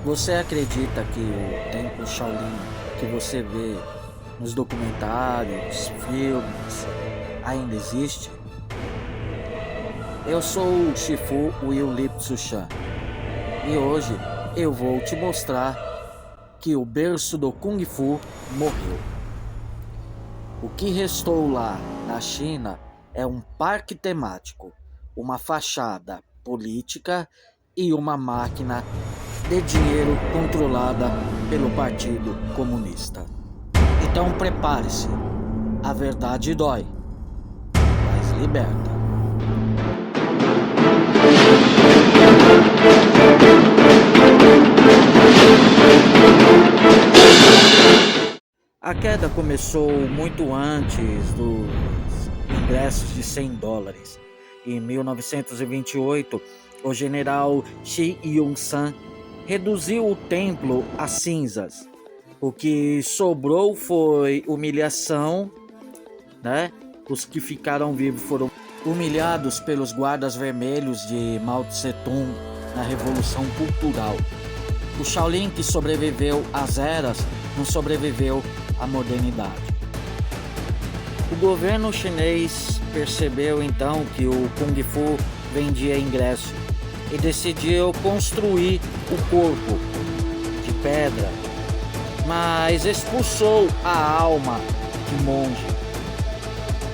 Você acredita que o Templo Shaolin que você vê nos documentários, filmes, ainda existe? Eu sou o Shifu Will Lip Sushan e hoje eu vou te mostrar que o berço do Kung Fu morreu. O que restou lá na China é um parque temático, uma fachada política e uma máquina de dinheiro controlada pelo Partido Comunista. Então prepare-se, a verdade dói, mas liberta. A queda começou muito antes dos ingressos de $100. Em 1928, o general Shi Yun-san reduziu o templo a cinzas. O que sobrou foi humilhação, né? Os que ficaram vivos foram humilhados pelos guardas vermelhos de Mao Tse-tung na Revolução Cultural. O Shaolin que sobreviveu às eras não sobreviveu à modernidade. O governo chinês percebeu então que o Kung Fu vendia ingresso e decidiu construir o corpo de pedra, mas expulsou a alma de monge.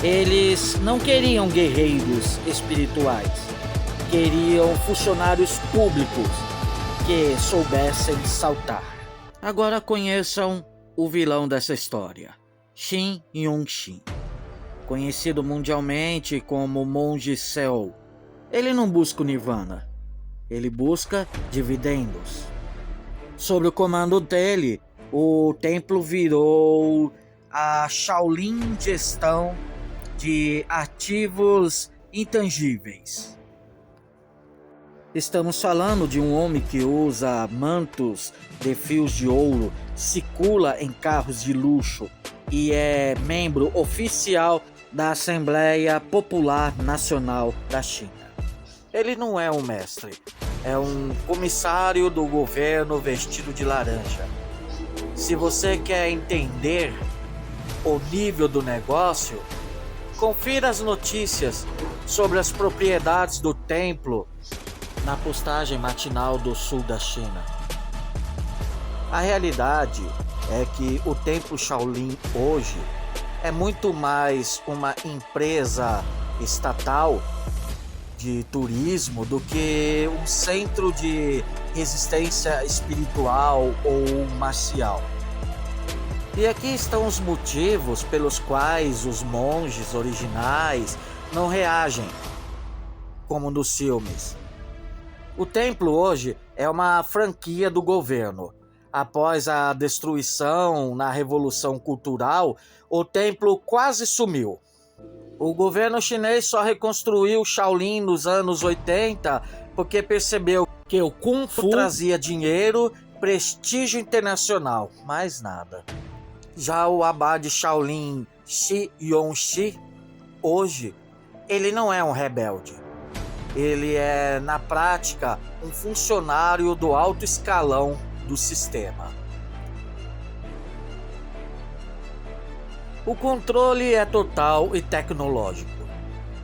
Eles não queriam guerreiros espirituais, queriam funcionários públicos que soubessem saltar. Agora conheçam o vilão dessa história, Shin Yun-Shin, conhecido mundialmente como Monge Cell. Ele não busca o Nirvana, ele busca dividendos. Sob o comando dele, o templo virou a Shaolin Gestão de Ativos Intangíveis. Estamos falando de um homem que usa mantos de fios de ouro, circula em carros de luxo e é membro oficial da Assembleia Popular Nacional da China. Ele não é um mestre, é um comissário do governo vestido de laranja. Se você quer entender o nível do negócio, confira as notícias sobre as propriedades do templo na postagem matinal do sul da China. A realidade é que o Templo Shaolin hoje é muito mais uma empresa estatal de turismo do que um centro de resistência espiritual ou marcial. E aqui estão os motivos pelos quais os monges originais não reagem como nos filmes. O templo hoje é uma franquia do governo. Após a destruição na Revolução Cultural, o templo quase sumiu. O governo chinês só reconstruiu Shaolin nos anos 80 porque percebeu que o Kung Fu trazia dinheiro, prestígio internacional, mais nada. Já o abade Shaolin Shi Yun-Shin, hoje, ele não é um rebelde. Ele é, na prática, um funcionário do alto escalão do sistema. O controle é total e tecnológico.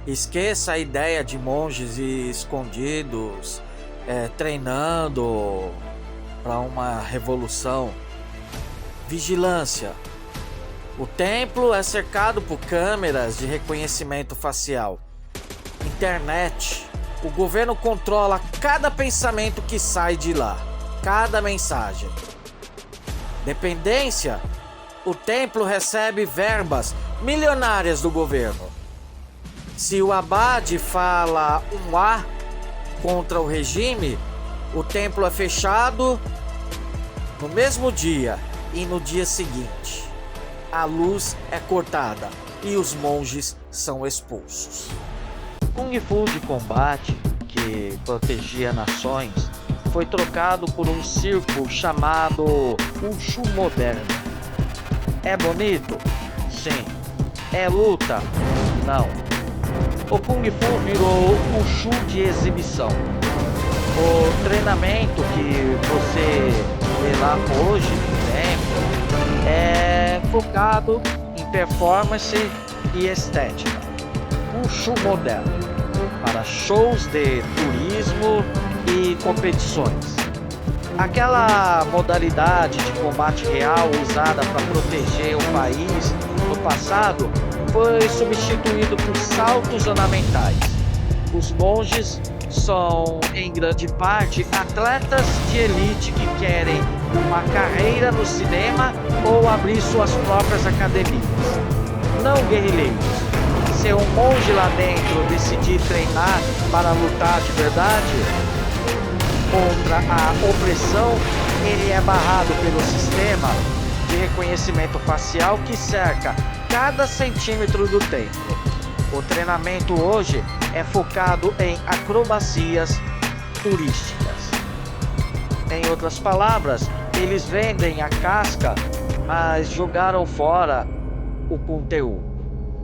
Esqueça a ideia de monges escondidos, treinando para uma revolução. Vigilância. O templo é cercado por câmeras de reconhecimento facial. Internet. O governo controla cada pensamento que sai de lá, cada mensagem. Dependência. O templo recebe verbas milionárias do governo. Se o abade fala um A contra o regime, o templo é fechado no mesmo dia e no dia seguinte. A luz é cortada e os monges são expulsos. Kung Fu de combate, que protegia nações, foi trocado por um circo chamado Wushu moderno. É bonito? Sim. É luta? Não. O Kung Fu virou Wushu de exibição. O treinamento que você vê lá hoje no templo é focado em performance e estética. Um show moderno para shows de turismo e competições. Aquela modalidade de combate real usada para proteger o país no passado foi substituído por saltos ornamentais. Os monges são, em grande parte, atletas de elite que querem uma carreira no cinema ou abrir suas próprias academias. Não guerrilheiros. Se um monge lá dentro decidir treinar para lutar de verdade contra a opressão, ele é barrado pelo sistema de reconhecimento facial que cerca cada centímetro do templo. O treinamento hoje é focado em acrobacias turísticas. Em outras palavras, eles vendem a casca, mas jogaram fora o conteúdo.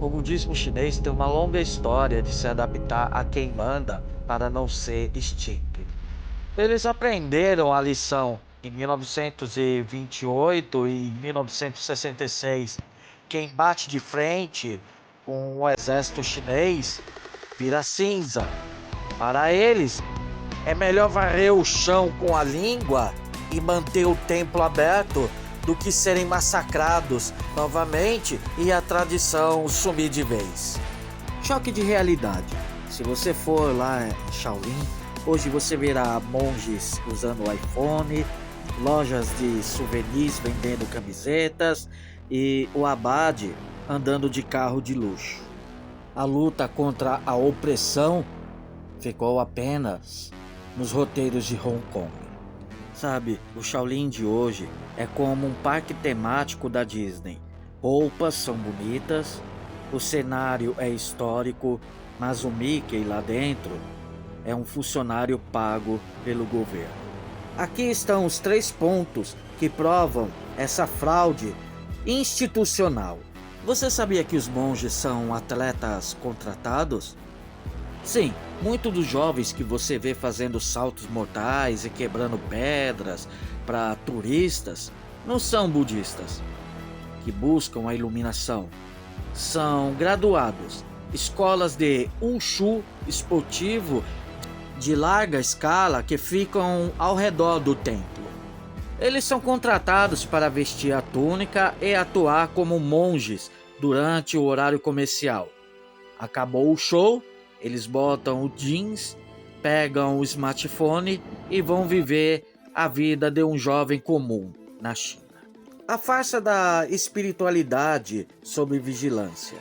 O budismo chinês tem uma longa história de se adaptar a quem manda para não ser extinto. Eles aprenderam a lição em 1928 e 1966. Quem bate de frente com o exército chinês vira cinza. Para eles, é melhor varrer o chão com a língua e manter o templo aberto do que serem massacrados novamente e a tradição sumir de vez. Choque de realidade. Se você for lá em Shaolin, hoje você verá monges usando iPhone, lojas de souvenirs vendendo camisetas e o abade andando de carro de luxo. A luta contra a opressão ficou apenas nos roteiros de Hong Kong. Sabe, o Shaolin de hoje é como um parque temático da Disney. Roupas são bonitas, o cenário é histórico, mas o Mickey lá dentro é um funcionário pago pelo governo. Aqui estão os 3 pontos que provam essa fraude institucional. Você sabia que os monges são atletas contratados? Sim, muitos dos jovens que você vê fazendo saltos mortais e quebrando pedras para turistas não são budistas que buscam a iluminação. São graduados, escolas de Wushu esportivo de larga escala que ficam ao redor do templo. Eles são contratados para vestir a túnica e atuar como monges durante o horário comercial. Acabou o show, eles botam o jeans, pegam o smartphone e vão viver a vida de um jovem comum na China. A farsa da espiritualidade sob vigilância.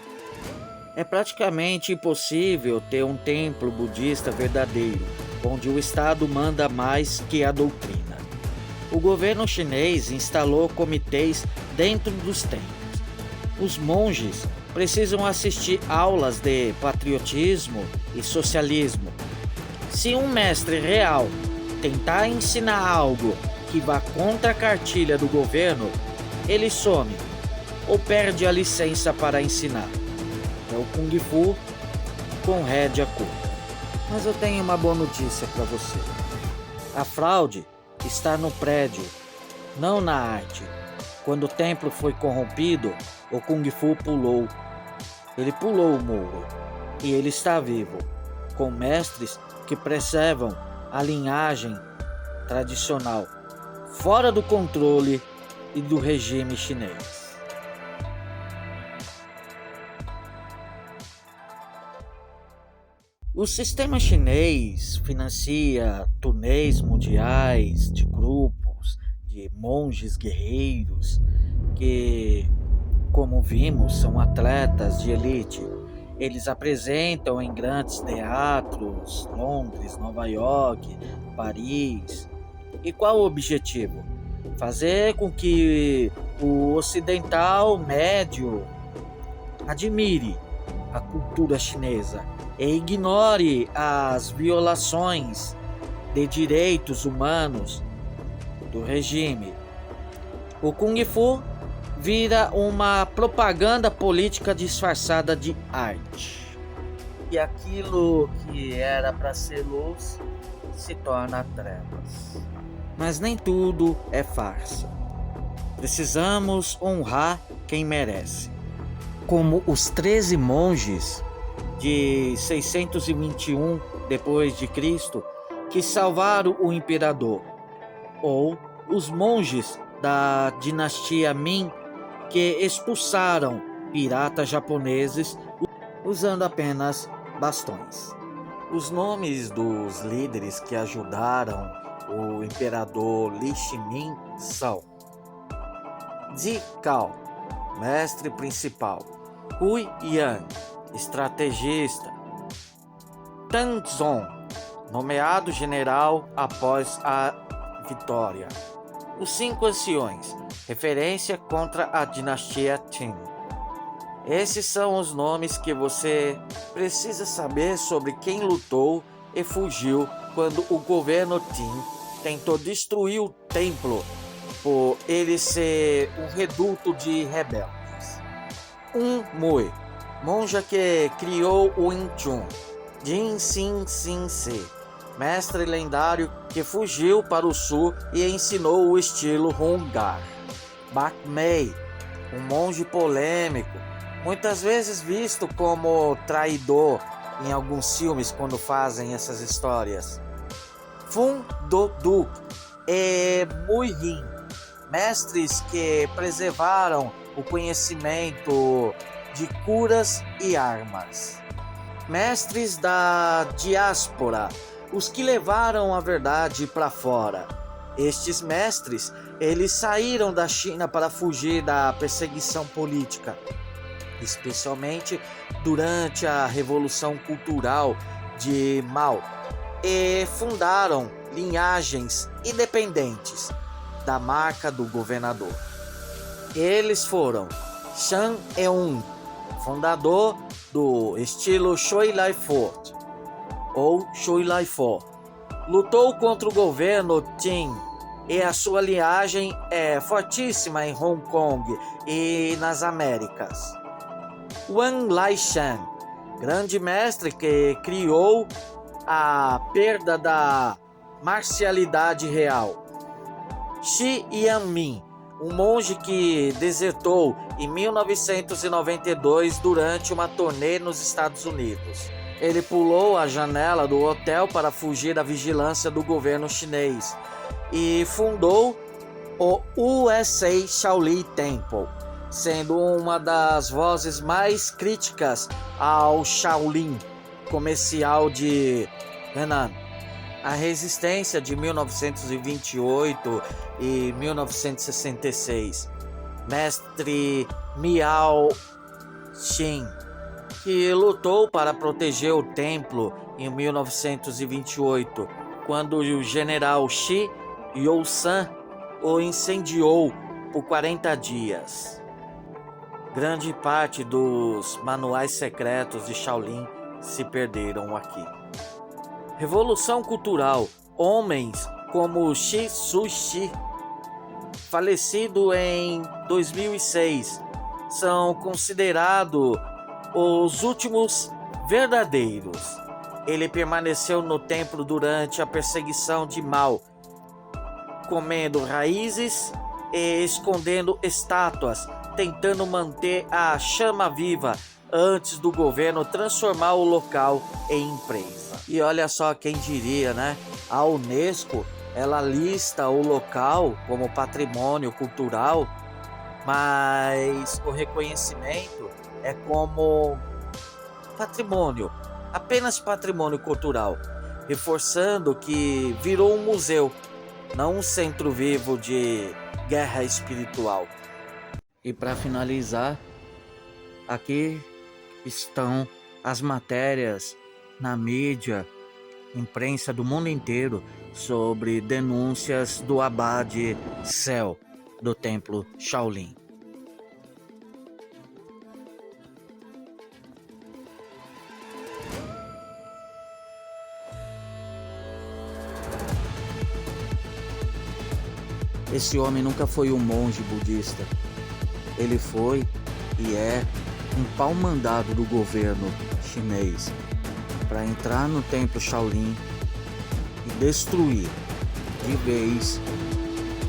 É praticamente impossível ter um templo budista verdadeiro, onde o Estado manda mais que a doutrina. O governo chinês instalou comitês dentro dos templos. Os monges precisam assistir aulas de patriotismo e socialismo. Se um mestre real tentar ensinar algo que vá contra a cartilha do governo, ele some ou perde a licença para ensinar. É o Kung Fu com rédea curta. Mas eu tenho uma boa notícia para você. A fraude está no prédio, não na arte. Quando o templo foi corrompido, o Kung Fu pulou. Ele pulou o muro e ele está vivo, com mestres que preservam a linhagem tradicional, fora do controle e do regime chinês. O sistema chinês financia turnês mundiais de grupos de monges guerreiros que, como vimos, são atletas de elite. Eles apresentam em grandes teatros, Londres, Nova York, Paris. E qual o objetivo? Fazer com que o ocidental médio admire a cultura chinesa e ignore as violações de direitos humanos do regime. O Kung Fu vira uma propaganda política disfarçada de arte. que aquilo que era para ser luz se torna trevas. Mas nem tudo é farsa. Precisamos honrar quem merece. Como os 13 monges de 621 depois de Cristo que salvaram o imperador, ou os monges da dinastia Ming que expulsaram piratas japoneses usando apenas bastões. Os nomes dos líderes que ajudaram o imperador Li Shimin são Zi Cao, mestre principal, Hui Yan, estrategista, Tang Zong, nomeado general após a vitória. Os 5 anciões, referência contra a dinastia Qin. Esses são os nomes que você precisa saber sobre quem lutou e fugiu quando o governo Qin tentou destruir o templo por ele ser um reduto de rebeldes. Mui, monja que criou o Wing Chun. Jin Xin Xin Se, mestre lendário que fugiu para o sul e ensinou o estilo Hung-Gar. Bak Mei, um monge polêmico, muitas vezes visto como traidor em alguns filmes quando fazem essas histórias. Fun Do-Du e Mui Rin, mestres que preservaram o conhecimento de curas e armas. Mestres da diáspora, os que levaram a verdade para fora. Estes mestres, eles saíram da China para fugir da perseguição política, especialmente durante a Revolução Cultural de Mao, e fundaram linhagens independentes da marca do governador. Eles foram Shan Eun, fundador do estilo Choy Lai Fort, ou Choy Lai Fo. Lutou contra o governo Qing e a sua linhagem é fortíssima em Hong Kong e nas Américas. Wang Laishan, grande mestre que criou a perda da marcialidade real. Shi Yanmin, um monge que desertou em 1992 durante uma turnê nos Estados Unidos. Ele pulou a janela do hotel para fugir da vigilância do governo chinês e fundou o USA Shaolin Temple, sendo uma das vozes mais críticas ao Shaolin comercial de Henan. A resistência de 1928 e 1966. Mestre Miao Xin, que lutou para proteger o templo em 1928, quando o general Shi Yousan o incendiou por 40 dias. Grande parte dos manuais secretos de Shaolin se perderam aqui. Revolução Cultural. Homens como Shi Sushi, falecido em 2006, são considerados os últimos verdadeiros. Ele permaneceu no templo durante a perseguição de Mao, comendo raízes e escondendo estátuas, tentando manter a chama viva antes do governo transformar o local em empresa. E olha só, quem diria, né? A Unesco, ela lista o local como patrimônio cultural, mas o reconhecimento é como patrimônio, apenas patrimônio cultural, reforçando que virou um museu, não um centro vivo de guerra espiritual. E para finalizar, aqui estão as matérias na mídia, imprensa do mundo inteiro, sobre denúncias do abade Cell do templo Shaolin. Esse homem nunca foi um monge budista. Ele foi e é um pau-mandado do governo chinês para entrar no Templo Shaolin e destruir de vez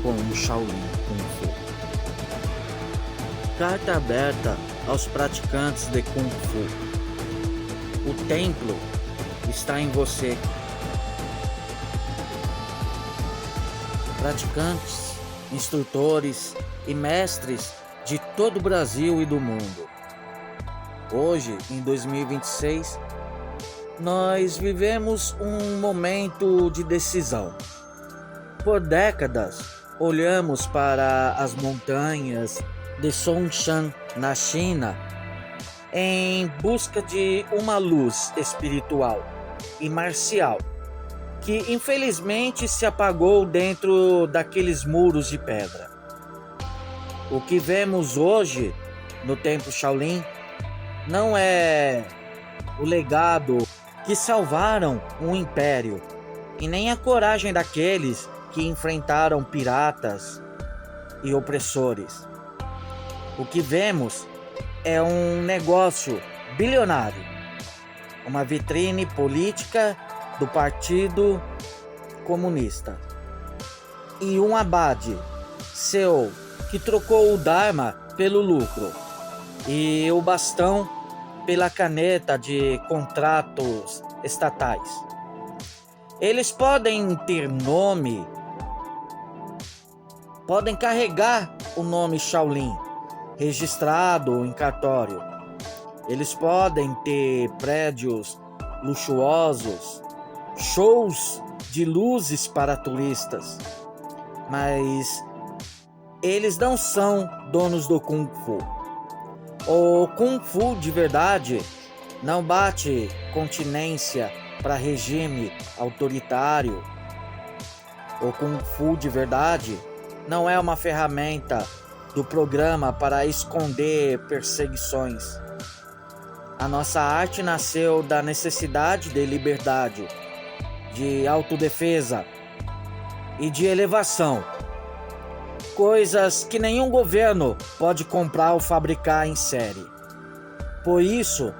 com o Shaolin Kung Fu. Carta aberta aos praticantes de Kung Fu. O templo está em você. Praticantes, instrutores e mestres de todo o Brasil e do mundo. Hoje, em 2026, nós vivemos um momento de decisão. Por décadas, olhamos para as montanhas de Songshan, na China, em busca de uma luz espiritual e marcial, que infelizmente se apagou dentro daqueles muros de pedra. O que vemos hoje no Templo Shaolin não é o legado que salvaram um império e nem a coragem daqueles que enfrentaram piratas e opressores. O que vemos é um negócio bilionário, uma vitrine política do Partido Comunista e um abade, CEO, que trocou o Dharma pelo lucro e o bastão pela caneta de contratos estatais. Eles podem ter nome, podem carregar o nome Shaolin registrado em cartório. Eles podem ter prédios luxuosos, shows de luzes para turistas, mas eles não são donos do Kung Fu. O Kung Fu de verdade não bate continência para regime autoritário. O Kung Fu de verdade não é uma ferramenta do programa para esconder perseguições. A nossa arte nasceu da necessidade de liberdade, de autodefesa e de elevação. Coisas que nenhum governo pode comprar ou fabricar em série. Por isso,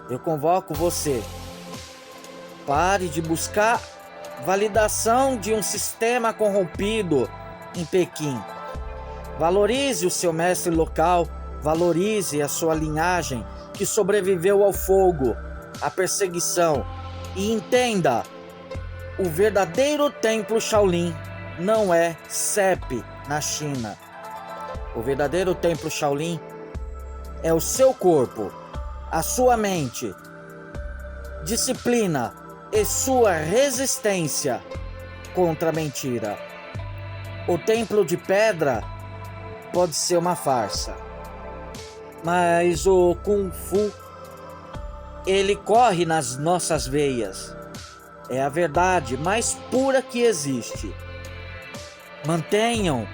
eu convoco você. Pare de buscar validação de um sistema corrompido em Pequim. Valorize o seu mestre local, valorize a sua linhagem que sobreviveu ao fogo, à perseguição, e entenda: o verdadeiro Templo Shaolin não é CEP na China. O verdadeiro Templo Shaolin é o seu corpo, a sua mente, disciplina e sua resistência contra a mentira. O templo de pedra pode ser uma farsa, mas o Kung Fu, ele corre nas nossas veias. É a verdade mais pura que existe. Mantenham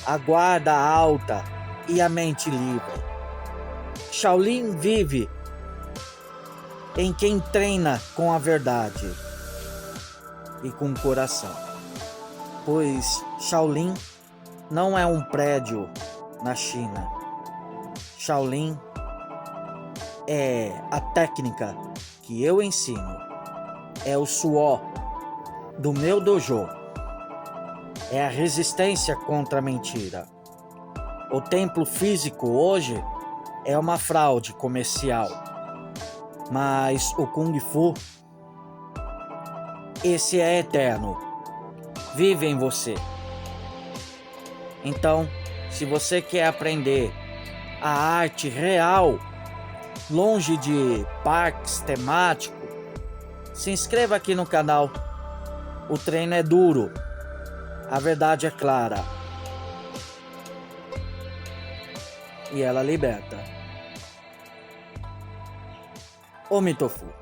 a guarda alta e a mente livre. Shaolin vive em quem treina com a verdade e com o coração. Pois Shaolin não é um prédio na China. Shaolin é a técnica que eu ensino. É o suor do meu dojo. É a resistência contra a mentira. O templo físico hoje é uma fraude comercial. Mas o Kung Fu, esse é eterno. Vive em você. Então, se você quer aprender a arte real, longe de parques temáticos, se inscreva aqui no canal. O treino é duro. A verdade é clara. E ela liberta. Omitofu.